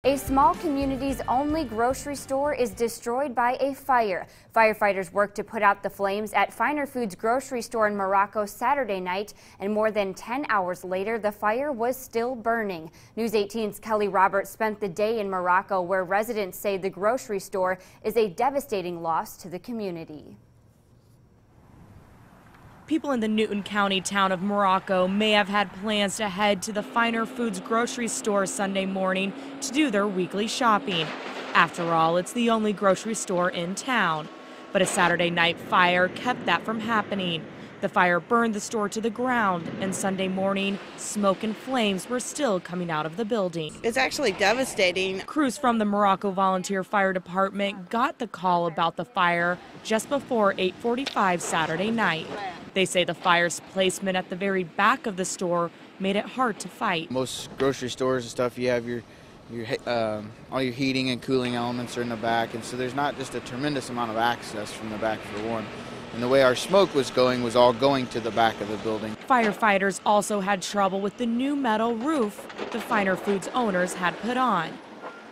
A small community's only grocery store is destroyed by a fire. Firefighters worked to put out the flames at Finer Foods grocery store in Morocco Saturday night, and more than 10 hours later, the fire was still burning. News 18's Kelly Roberts spent the day in Morocco, where residents say the grocery store is a devastating loss to the community. People in the Newton County town of Morocco may have had plans to head to the Finer Foods grocery store Sunday morning to do their weekly shopping. After all, it's the only grocery store in town. But a Saturday night fire kept that from happening. The fire burned the store to the ground, and Sunday morning, smoke and flames were still coming out of the building. It's actually devastating. Crews from the Morocco Volunteer Fire Department got the call about the fire just before 8:45 Saturday night. They say the fire's placement at the very back of the store made it hard to fight. Most grocery stores and stuff, you have all your heating and cooling elements are in the back, and so there's not just a tremendous amount of access from the back for one. And the way our smoke was all going to the back of the building. Firefighters also had trouble with the new metal roof the Finer Foods owners had put on.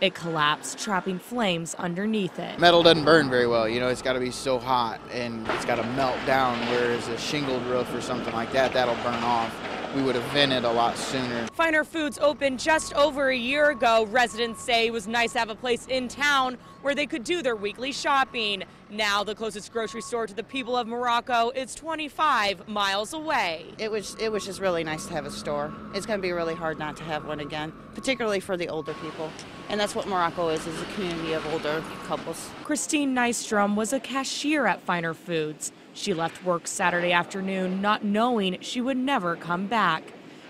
It collapsed, trapping flames underneath it. Metal doesn't burn very well, it's got to be so hot and it's got to melt down, whereas a shingled roof or something like that, that'll burn off. We would have vented a lot sooner. Finer Foods opened just over a year ago. Residents say it was nice to have a place in town where they could do their weekly shopping. Now the closest grocery store to the people of Morocco is 25 miles away. It was just really nice to have a store. It's going to be really hard not to have one again, particularly for the older people. And that's what Morocco is a community of older couples. Christine Nystrom was a cashier at Finer Foods. She left work Saturday afternoon not knowing she would never come back.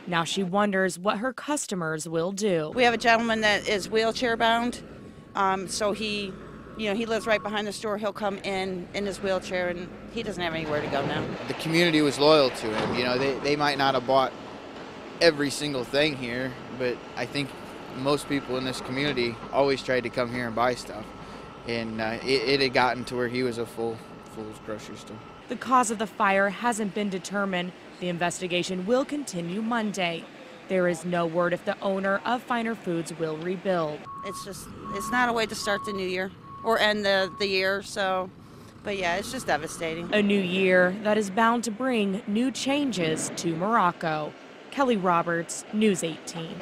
Now she wonders what her customers will do. We have a gentleman that is wheelchair bound, so he lives right behind the store. He'll come in his wheelchair, and he doesn't have anywhere to go now. The community was loyal to him. They might not have bought every single thing here, but I think most people in this community always tried to come here and buy stuff. And it had gotten to where he was a full grocery store. The cause of the fire hasn't been determined. The investigation will continue Monday. There is no word if the owner of Finer Foods will rebuild. It's not a way to start the new year or end the year, but yeah, it's just devastating. A new year that is bound to bring new changes to Morocco. Kelly Roberts, News 18.